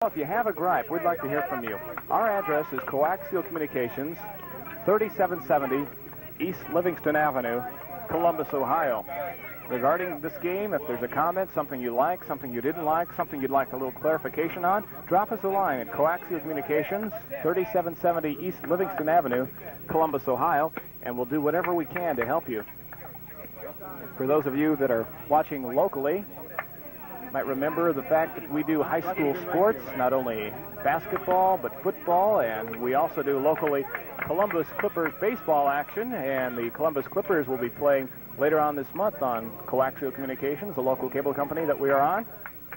If you have a gripe, we'd like to hear from you. Our address is Coaxial Communications, 3770 East Livingston Avenue, Columbus, Ohio. Regarding this game, if there's a comment, something you like, something you didn't like, something you'd like a little clarification on, drop us a line at Coaxial Communications, 3770 East Livingston Avenue, Columbus, Ohio, and we'll do whatever we can to help you. For those of you that are watching locally, might remember the fact that we do high school sports, not only basketball, but football, and we also do locally Columbus Clippers baseball action, and the Columbus Clippers will be playing later on this month on Coaxial Communications, the local cable company that we are on.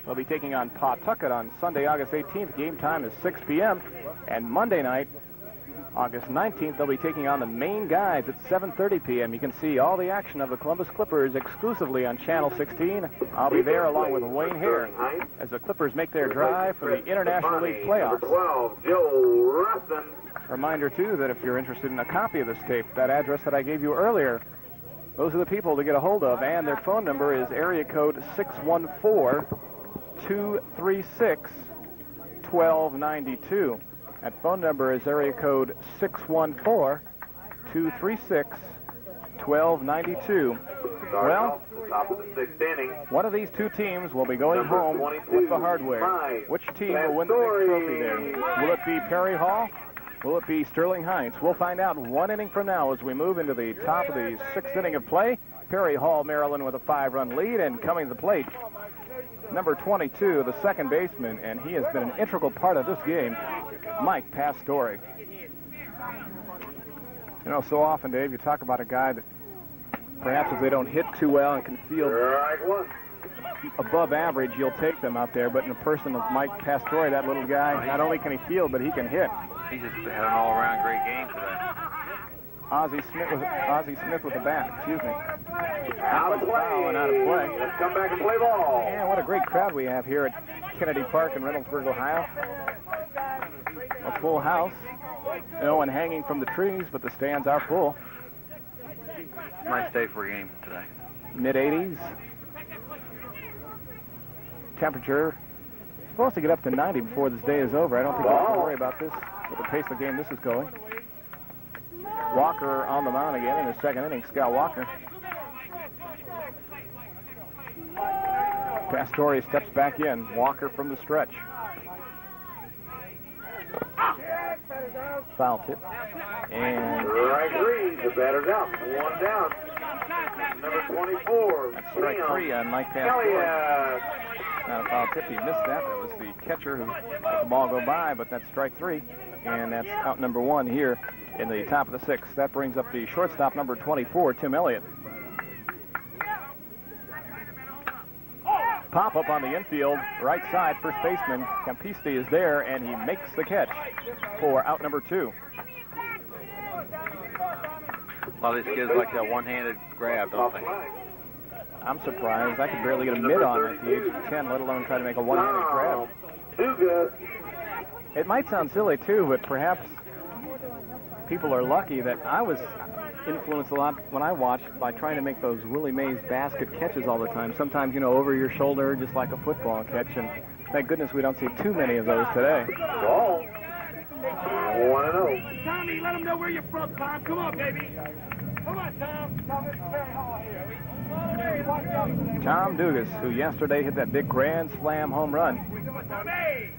They'll be taking on Pawtucket on Sunday, August 18th. Game time is 6 p.m., and Monday night, August 19th, they'll be taking on the Maine Guides at 7:30 p.m. You can see all the action of the Columbus Clippers exclusively on Channel 16. I'll be there along with Wayne Hare as the Clippers make their drive for the International League playoffs. Reminder, too, that if you're interested in a copy of this tape, that address that I gave you earlier, those are the people to get a hold of, and their phone number is area code 614-236-1292. That phone number is area code 614-236-1292. Well, one of these two teams will be going home with the hardware. Which team will win the big trophy there? Will it be Perry Hall? Will it be Sterling Heights? We'll find out 1 inning from now as we move into the top of the 6th inning of play. Perry Hall, Maryland, with a 5-run lead, and coming to the plate, number 22, the second baseman, and he has been an integral part of this game, Mike Pastore. You know, so often, Dave, you talk about a guy that perhaps if they don't hit too well and can field above average, you'll take them out there. But in a person of Mike Pastore, that little guy, not only can he field, but he can hit. He just had an all-around great game today. Ozzie Smith with the bat, excuse me. Out of foul and out of play. Let's come back and play ball. Yeah, what a great crowd we have here at Kennedy Park in Reynoldsburg, Ohio. A full house. No one hanging from the trees, but the stands are full. Nice day for a game today. Mid-80s. Temperature supposed to get up to 90 before this day is over. I don't think we have to worry about this with the pace of the game this is going. Walker on the mound again in the second inning, Scott Walker. Pastore steps back in. Walker from the stretch. Foul tip. And strike 3, the batter's out. 1 down. Number 24. That's strike 3 on Mike Pastore. Not a foul tip. He missed that. That was the catcher who let the ball go by, but that's strike 3. And that's out number 1 here in the top of the 6th. That brings up the shortstop, number 24, Tim Elliott. Pop-up on the infield, right side, first baseman Campiste is there, and he makes the catch for out number 2. A lot of these kids like that one-handed grab, don't they? I'm surprised. I could barely get a mid on at the age of 10, let alone try to make a one-handed grab. It might sound silly, too, but perhaps people are lucky that I was influenced a lot when I watched by trying to make those Willie Mays basket catches all the time. Sometimes, you know, over your shoulder, just like a football catch, and thank goodness we don't see too many of those today. Ball. 1-0. Tommy, let them know where you're from, Tom. Come on, baby. Come on, Tom. Tom Dugas, who yesterday hit that big grand slam home run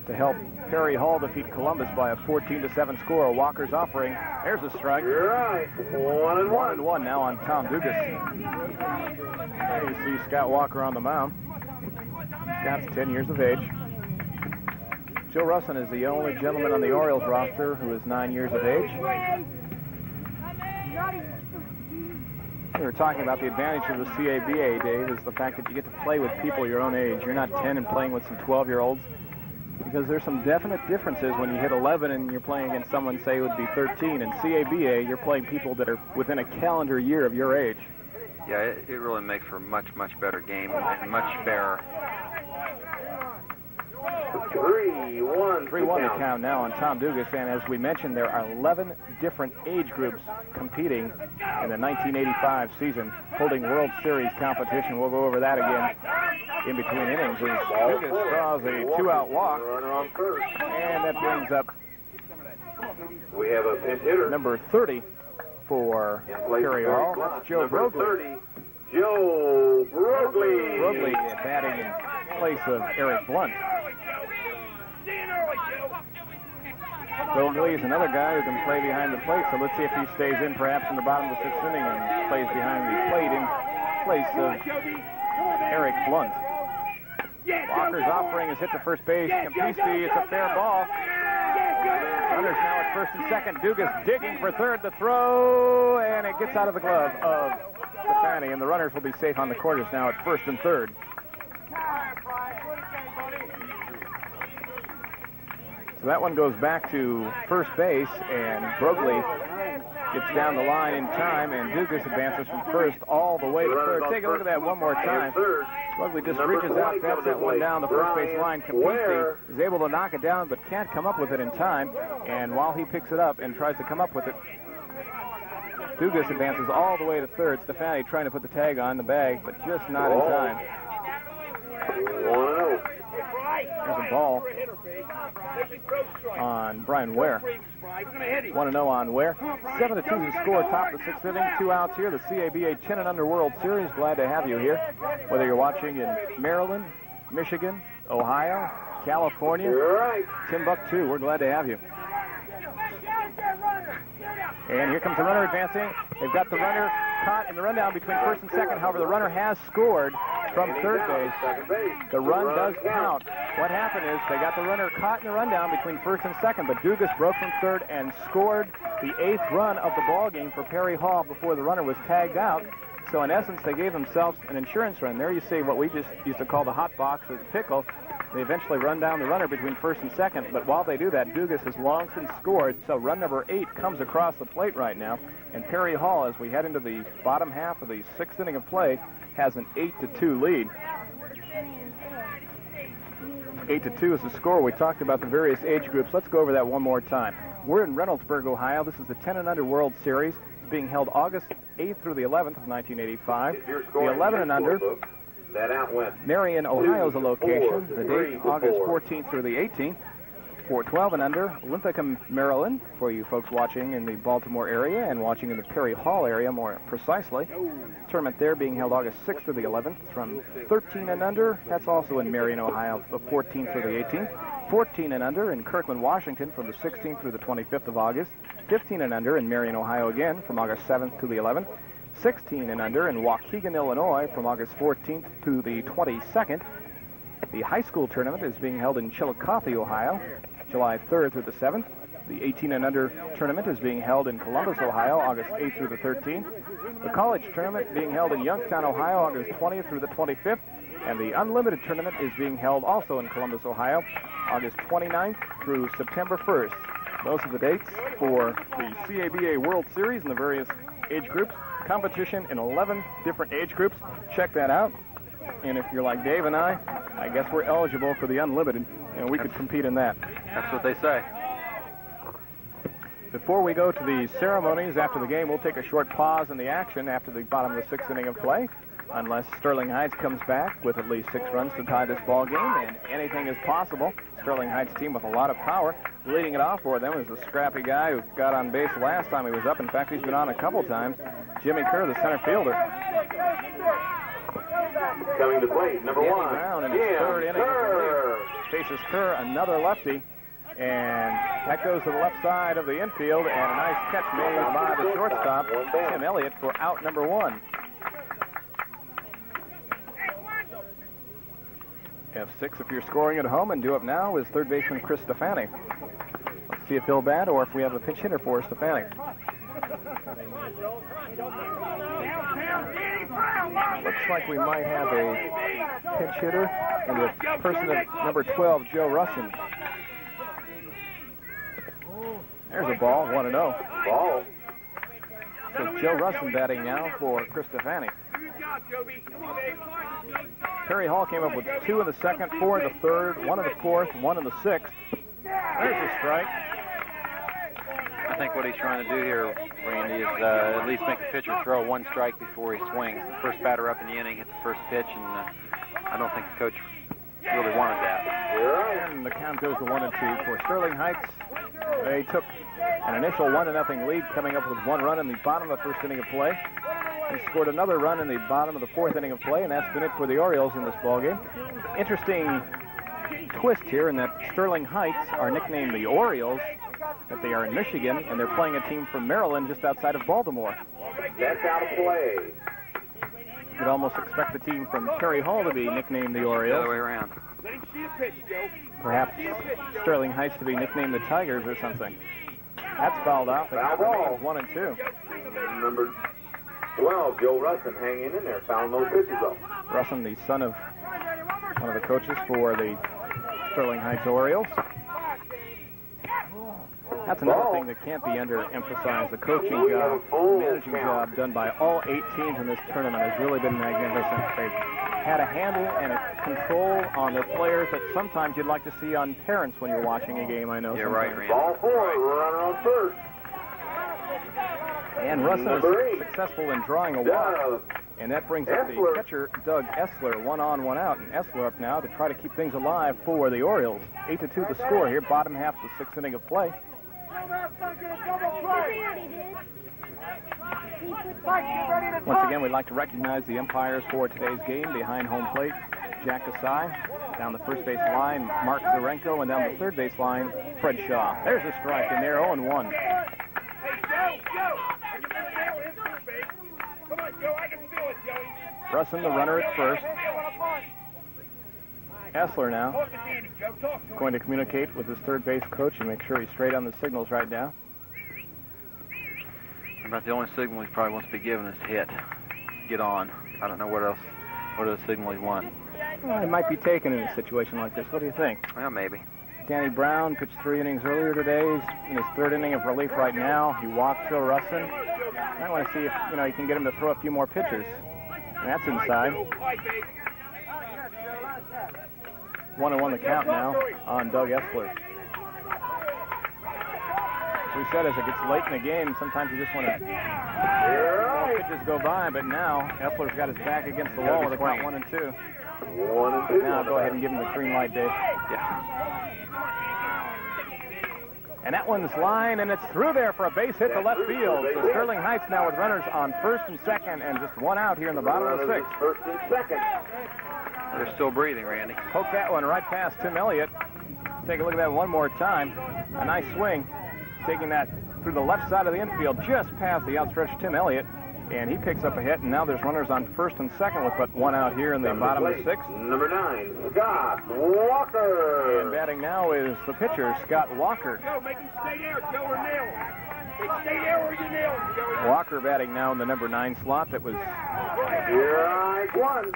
to help Perry Hall defeat Columbus by a 14-7 score. Walker's offering. There's a strike. You're right. 1-1 now on Tom Dugas. There you see Scott Walker on the mound. Scott's 10 years of age. Joe Russin is the only gentleman on the Orioles roster who is 9 years of age. We were talking about the advantage of the CABA, Dave, is the fact that you get to play with people your own age. You're not 10 and playing with some 12-year-olds, because there's some definite differences when you hit 11 and you're playing against someone, say, who would be 13. In CABA, you're playing people that are within a calendar year of your age. Yeah, it really makes for a much, much better game and much fairer. 3-1 the count now on Tom Dugas, and as we mentioned, there are 11 different age groups competing in the 1985 season, holding World Series competition. We'll go over that again in between innings as Dugas draws a 2-out walk, Runner on first. and that brings up We have a pinch hitter. number 30 for In place of Perry Eric Hall. Blunt. That's Joe Number Brogley. 30, Joe Brogley. Brogley batting in place of Eric Blunt. Brogley is another guy who can play behind the plate, so let's see if he stays in perhaps in the bottom of the 6th inning and plays behind the plate in place of Eric Blunt. Walker's offering is hit to first base. Campisi, it's a fair ball. Runners now at first and second. Dugas digging for third. The throw, and it gets out of the glove of Stefani, and the runners will be safe on the quarters now at first and third. So that one goes back to first base, and Brogley gets down the line in time, and Dugas advances from first all the way to third. Take a look at that one more time. Brogley just reaches out, bats that one down the first base line. Campisi is able to knock it down, but can't come up with it in time. And while he picks it up and tries to come up with it, Dugas advances all the way to third. Stefani trying to put the tag on the bag, but just not in time. 1-0. There's a ball on Brian Ware. 1-0 on Ware. 7-2 is the score, top of the 6th inning. 2 outs here. The CABA 10 and Under World Series. Glad to have you here. Whether you're watching in Maryland, Michigan, Ohio, California, You're right. Timbuktu, we're glad to have you. And here comes the runner advancing. They've got the runner caught in the rundown between first and second. However, the runner has scored from third base. The run does count. What happened is they got the runner caught in the rundown between first and second, but Dugas broke from third and scored the 8th run of the ball game for Perry Hall before the runner was tagged out. So in essence, they gave themselves an insurance run. There you see what we just used to call the hot box or the pickle. They eventually run down the runner between first and second, but while they do that, Dugas has long since scored, so run number 8 comes across the plate right now, and Perry Hall, as we head into the bottom half of the 6th inning of play, has an 8-2 lead. 8-2 is the score. We talked about the various age groups. Let's go over that one more time. We're in Reynoldsburg, Ohio. This is the 10 and Under World Series, being held August 8th through the 11th of 1985. The 11 and under. That out went. Marion, Ohio is a location. The date, August 14th through the 18th. For 12 and under, Linthicum, Maryland, for you folks watching in the Baltimore area and watching in the Perry Hall area more precisely. Tournament there being held August 6th through the 11th. From 13 and under, that's also in Marion, Ohio, the 14th through the 18th. 14 and under in Kirkland, Washington, from the 16th through the 25th of August. 15 and under in Marion, Ohio again, from August 7th to the 11th. 16 and under in Waukegan, Illinois, from August 14th to the 22nd. The high school tournament is being held in Chillicothe, Ohio, July 3rd through the 7th. The 18 and under tournament is being held in Columbus, Ohio, August 8th through the 13th. The college tournament being held in Youngstown, Ohio, August 20th through the 25th. And the unlimited tournament is being held also in Columbus, Ohio, August 29th through September 1st. Those are the dates for the CABA World Series and the various age groups. Competition in 11 different age groups. Check that out. And if you're like Dave and I guess we're eligible for the unlimited, and we could compete in that. That's what they say. Before we go to the ceremonies after the game, we'll take a short pause in the action after the bottom of the 6th inning of play, unless Sterling Heights comes back with at least 6 runs to tie this ball game, and anything is possible. Sterling Heights team with a lot of power. Leading it off for them is the scrappy guy who got on base last time he was up. In fact, he's been on a couple times. Jimmy Kerr, the center fielder. Coming to plate, number Danny 1. Brown in his third inning. Faces Kerr, another lefty. And that goes to the left side of the infield, and a nice catch made by the shortstop, Tim Elliott, for out number 1. F6 if you're scoring at home, and due up now is third baseman Chris Stefani. Let's see if he'll bat or if we have a pinch hitter for Stefani. Looks like we might have a pinch hitter, and the person of number 12, Joe Russin. There's a ball, 1-0. Ball. So Joe Russin batting now for Chris Stefani. Perry Hall came up with 2 in the second, 4 in the third, 1 in the fourth, 1 in the sixth. There's a strike. I think what he's trying to do here, Randy, is at least make the pitcher throw 1 strike before he swings. The first batter up in the inning hit the first pitch, and I don't think the coach really wanted that. And the count goes to 1-2 for Sterling Heights. They took an initial 1-0 lead, coming up with 1 run in the bottom of the first inning of play. They scored another run in the bottom of the 4th inning of play, and that's been it for the Orioles in this ballgame. Interesting twist here in that Sterling Heights are nicknamed the Orioles, that they are in Michigan, and they're playing a team from Maryland just outside of Baltimore. That's out of play. You'd almost expect the team from Perry Hall to be nicknamed the Orioles. The other way around. Let him see the pitch, Joe. Perhaps Sterling Heights to be nicknamed the Tigers or something. That's fouled out. The count remains 1-2. Number 12, Joe Russin, hanging in there, fouling those pitches off. Russin, the son of one of the coaches for the Sterling Heights Orioles. That's another thing that can't be underemphasized. The coaching job, managing job done by all 8 teams in this tournament has really been magnificent. They've had a handle and a control on their players that sometimes you'd like to see on parents when you're watching a game, I know. You're right, Randy. Ball 4, runner on first. And Russin is successful in drawing a walk. And that brings up the catcher, Doug Essler, 1 on, 1 out. And Essler up now to try to keep things alive for the Orioles. 8-2 the score here, bottom half of the 6th inning of play. Once again, we'd like to recognize the umpires for today's game. Behind home plate, Jack Kasai. Down the first base line, Mark Zarenko. And down the third base line, Fred Shaw. There's a strike in there, 0-1. Russin, the runner at first. Essler now going to communicate with his third base coach and make sure he's straight on the signals right now. About the only signal he probably wants to be given is hit. Get on. I don't know what else, what other signal he wants. Well, it might be taken in a situation like this. What do you think? Well, maybe. Danny Brown pitched 3 innings earlier today. He's in his 3rd inning of relief right now. He walked Phil Russin. I want to see if you can get him to throw a few more pitches. And that's inside. 1-1 the count now on Doug Essler. As we said, as it gets late in the game, sometimes you just want to pitches go by, but now Essler's got his back against the wall with a count 1-2. 1-2. Now go ahead and give him the green light, Dave. Yeah. And that one's line, and it's through there for a base hit to left field. So Sterling Heights now with runners on first and second, and just 1 out here in the bottom of the 6th. First and second. They're still breathing, Randy. Poke that one right past Tim Elliott. Take a look at that one more time. A nice swing, taking that through the left side of the infield, just past the outstretched Tim Elliott. And he picks up a hit, and now there's runners on first and second with but 1 out here in the bottom of the 6th. Number 9, Scott Walker. And batting now is the pitcher, Scott Walker. Joe, make him stay there, Joe, or nail him. Stay there or you nail him, Joey. Walker batting now in the number 9 slot that was Strike 1.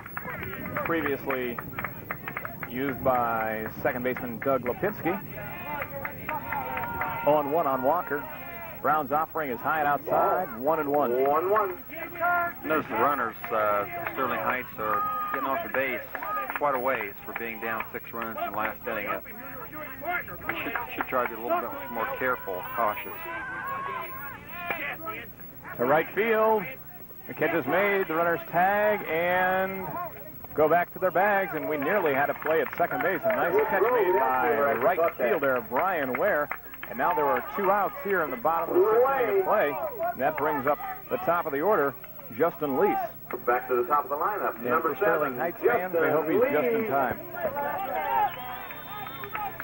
previously used by second baseman Doug Lipinski. 0-1 on Walker. Brown's offering is high and outside, 1-1. 1-1. Notice the runners, Sterling Heights, are getting off the base quite a ways for being down 6 runs in the last inning. They should try to be a little bit more careful, cautious. To right field. The catch is made. The runners tag and go back to their bags, and we nearly had a play at second base. A nice catch made by the right fielder, Brian Ware. And now there are 2 outs here in the bottom of the 6th inning of play. And that brings up the top of the order, Justin Lease. Back to the top of the lineup. And Number for Sterling 7, Heights fans, they hope he's just in time.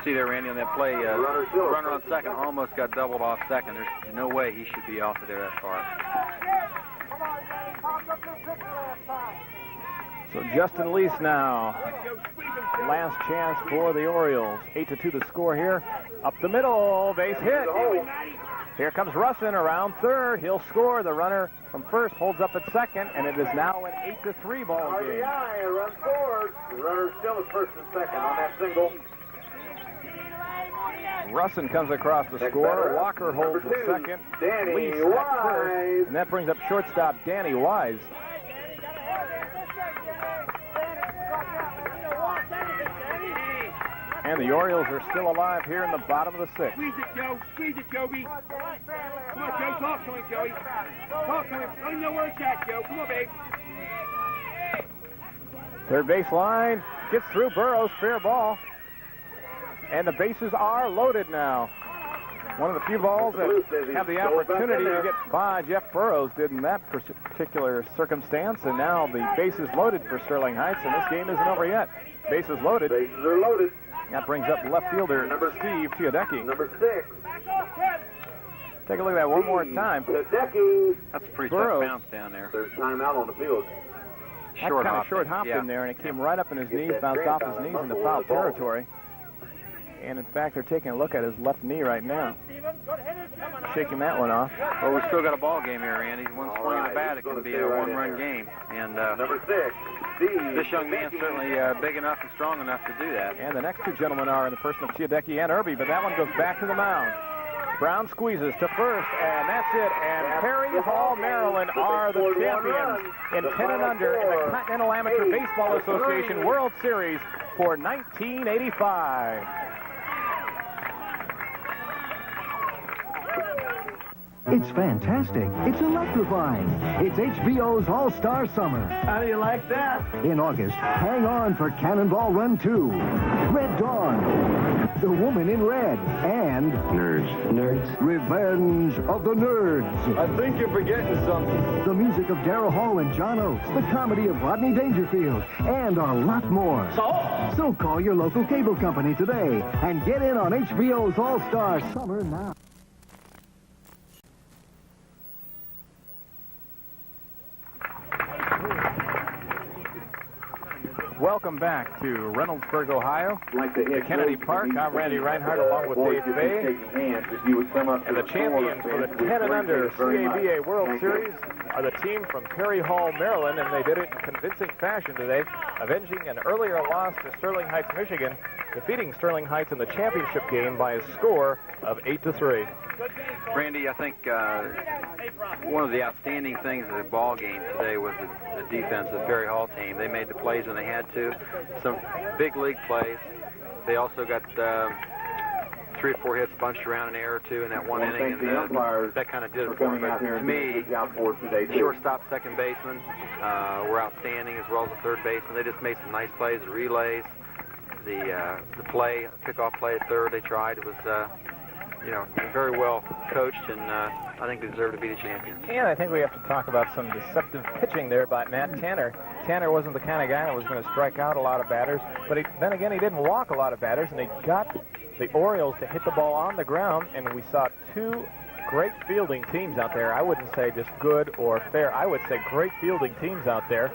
See there, Randy, on that play, runner on second almost got doubled off second. There's no way he should be off of there that far. So Justin Lease now. Last chance for the Orioles. 8-2 the score here. Up the middle, base hit. Here comes Russin around third. He'll score. The runner from first holds up at second, and it is now an 8-3 ball game. RBI, a run scored. The runner still at first and second on that single. Russin comes across the score. Walker holds at second. Lease at first, and that brings up shortstop Danny Wise. And the Orioles are still alive here in the bottom of the 6th. Squeeze it, Joe. Squeeze it, Joby. Come on, Joe. Talk to him, Joey. Talk to him. Let him know where it's at, Joe. Come on, babe. Third base line gets through Burrows, fair ball. And the bases are loaded now. One of the few balls that have the opportunity to get by Jeff Burrows did in that particular circumstance. And now the bases loaded for Sterling Heights, and this game isn't over yet. Bases loaded. Bases are loaded. That brings up left fielder Steve Teodecki. Number 6. Take a look at that one more time. Teodecki. That's a pretty Burrows. tough bounce down there. There's timeout on the field. Short kind of hop. short hopped in there, and it came right up in his knees, bounced off his knees into foul territory. And in fact, they're taking a look at his left knee right now, shaking that one off. Well, we've still got a ball game here, Randy. One swing of the bat, it can be a one-run game. And Number 6. Steve. this young man's certainly big enough and strong enough to do that. And the next two gentlemen are in the person of Teodecki and Irby, but that one goes back to the mound. Brown squeezes to first, and that's it. And Perry Hall, Maryland are the champions in 10 and under in the Continental Amateur Baseball Association World Series for 1985. It's fantastic. It's electrifying. It's HBO's All-Star Summer. How do you like that? In August, hang on for Cannonball Run 2, Red Dawn, The Woman in Red, and Nerds. Revenge of the Nerds. I think you're forgetting something. The music of Daryl Hall and John Oates, the comedy of Rodney Dangerfield, and a lot more. So call your local cable company today and get in on HBO's All-Star Summer now. Welcome back to Reynoldsburg, Ohio. To Kennedy Park. I'm Randy Reinhardt along with Dave Bay. And the champions for the 10 and under CABA World Series are the team from Perry Hall, Maryland, and they did it in convincing fashion today, avenging an earlier loss to Sterling Heights, Michigan, defeating Sterling Heights in the championship game by a score of 8-3. Randy, I think one of the outstanding things of the ball game today was the defense of the Perry Hall team. They made the plays when they had to, some big league plays. They also got 3 or 4 hits bunched around an error or two in that one inning, and that kind of did it for me. But to me, shortstop, second baseman were outstanding, as well as the third baseman. They just made some nice plays, the relays, the play, pickoff play at third they tried. It was very well coached, and I think they deserve to be the champions. And I think we have to talk about some deceptive pitching there by Matt Tanner. Tanner wasn't the kind of guy that was going to strike out a lot of batters, but then again, he didn't walk a lot of batters, and he got the Orioles to hit the ball on the ground, and we saw 2 great fielding teams out there. I wouldn't say just good or fair. I would say great fielding teams out there.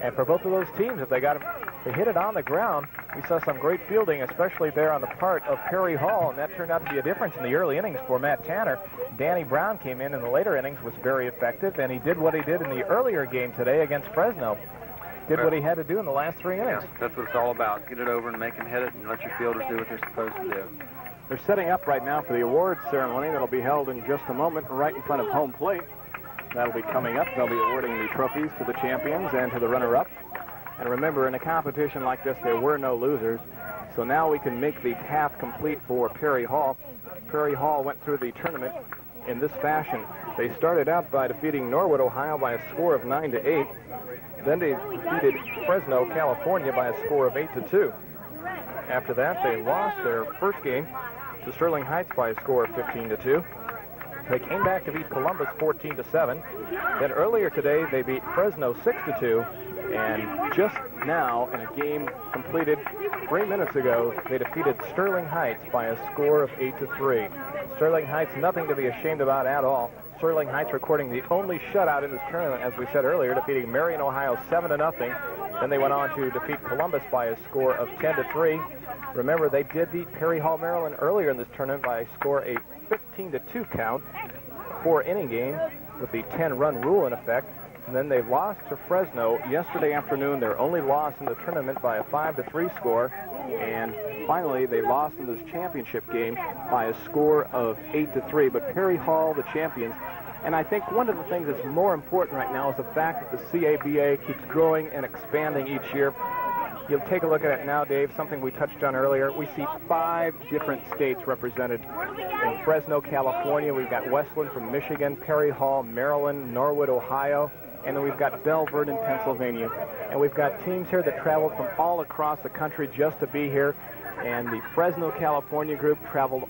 And for both of those teams, if they hit it on the ground, we saw some great fielding, especially there on the part of Perry Hall, and that turned out to be a difference in the early innings for Matt Tanner. Danny Brown came in the later innings, was very effective, and he did what he did in the earlier game today against Fresno. Did what he had to do in the last 3 innings. Yeah, that's what it's all about. Get it over and make them hit it, and let your fielders do what they're supposed to do. They're setting up right now for the awards ceremony that'll be held in just a moment right in front of home plate. That'll be coming up. They'll be awarding the trophies to the champions and to the runner-up. And remember, in a competition like this, there were no losers. So now we can make the path complete for Perry Hall. Perry Hall went through the tournament in this fashion. They started out by defeating Norwood, Ohio by a score of 9-8. Then they defeated Fresno, California by a score of 8-2. After that, they lost their first game to Sterling Heights by a score of 15-2. They came back to beat Columbus 14-7. Then earlier today, they beat Fresno 6-2. And just now, in a game completed 3 minutes ago, they defeated Sterling Heights by a score of 8-3. Sterling Heights, nothing to be ashamed about at all. Sterling Heights recording the only shutout in this tournament, as we said earlier, defeating Marion, Ohio 7-0. Then they went on to defeat Columbus by a score of 10-3. Remember, they did beat Perry Hall, Maryland earlier in this tournament by a score of 15-2 count, 4-inning game with the 10-run rule in effect. And then they lost to Fresno yesterday afternoon, their only loss in the tournament, by a 5-3 score. And finally, they lost in this championship game by a score of 8-3. But Perry Hall, the champions. And I think one of the things that's more important right now is the fact that the CABA keeps growing and expanding each year. You'll take a look at it now, Dave, something we touched on earlier. We see 5 different states represented. In Fresno, California, we've got Westland from Michigan, Perry Hall, Maryland, Norwood, Ohio, and then we've got Belle Vernon, Pennsylvania. And we've got teams here that traveled from all across the country just to be here. And the Fresno, California group traveled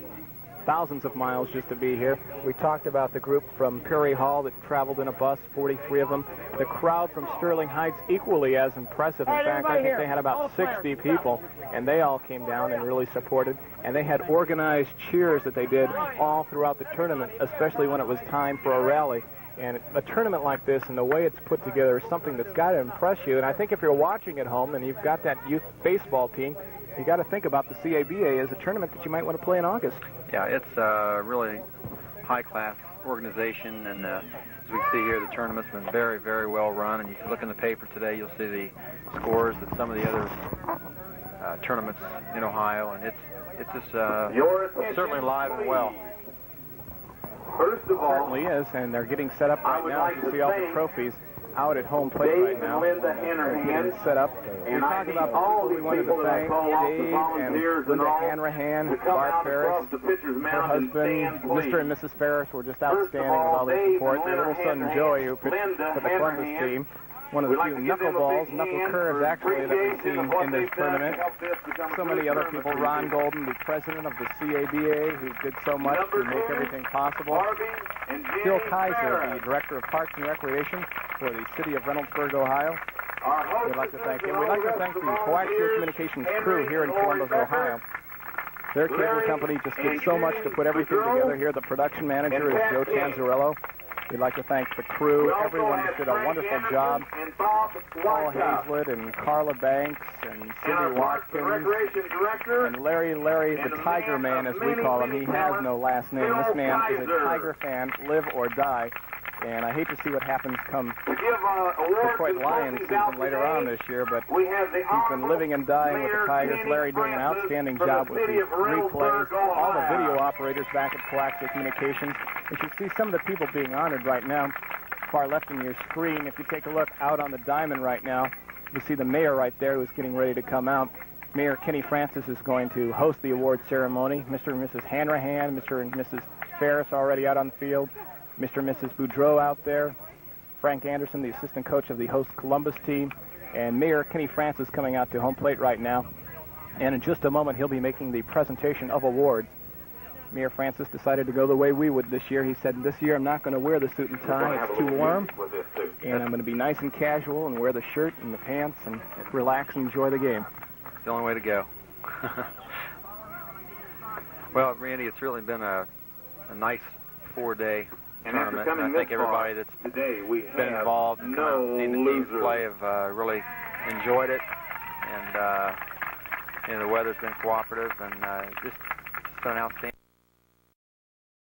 thousands of miles just to be here. We talked about the group from Perry Hall that traveled in a bus, 43 of them. The crowd from Sterling Heights, equally as impressive. In fact, I think they had about 60 people, and they all came down and really supported. And they had organized cheers that they did all throughout the tournament, especially when it was time for a rally. And a tournament like this and the way it's put together is something that's got to impress you. And I think if you're watching at home and you've got that youth baseball team, you got to think about the CABA as a tournament that you might want to play in August. Yeah, it's a really high-class organization, and as we see here, the tournament's been very, very well run. And you can look in the paper today, you'll see the scores that some of the other tournaments in Ohio, and it's just certainly live and well. First of all, Certainly is, and they're getting set up right now. As you see all the trophies out at home plate right now. They're getting set up. We talked about the people we wanted to thank, Dave and Linda Hanrahan, Barb Ferris, her husband, Mr. and Mrs. Ferris were just outstanding with all their support. Their little son, Joey, who pitched for the Columbus team. One of the few knuckle curves, actually, that we've seen in this tournament. So many other people. Ron Golden, the president of the CABA, who did so much to make everything possible. Phil Kaiser, the director of Parks and Recreation for the city of Reynoldsburg, Ohio. We'd like to thank him. We'd like to thank the Coaxial Communications crew here in Columbus, Ohio. Their cable company just did so much to put everything together here. The production manager is Joe Tanzarello. We'd like to thank the crew. Everyone just did a wonderful job. Paul Hazlett and Carla Banks and Cindy Watkins and Larry, the Tiger Man, as we call him. He has no last name. This man is a Tiger fan, live or die. And I hate to see what happens come Detroit Lions season later on this year, but he's been living and dying with the Tigers. Larry doing an outstanding job with the replays. All the video operators back at Coaxial Communications. You should see some of the people being honored right now. Far left on your screen, if you take a look out on the diamond right now, you see the mayor right there who's getting ready to come out. Mayor Kenny Francis is going to host the award ceremony. Mr. and Mrs. Hanrahan, Mr. and Mrs. Ferris already out on the field. Mr. and Mrs. Boudreau out there. Frank Anderson, the assistant coach of the host Columbus team. And Mayor Kenny Francis coming out to home plate right now. And in just a moment, he'll be making the presentation of awards. Mayor Francis decided to go the way we would this year. He said, this year I'm not going to wear the suit and tie. It's too warm. And I'm going to be nice and casual and wear the shirt and the pants and relax and enjoy the game. It's the only way to go. Well, Randy, it's really been a nice 4-day tournament. And I think everybody that's been involved and seen the teams play have really enjoyed it. And the weather's been cooperative, and just it's been an outstanding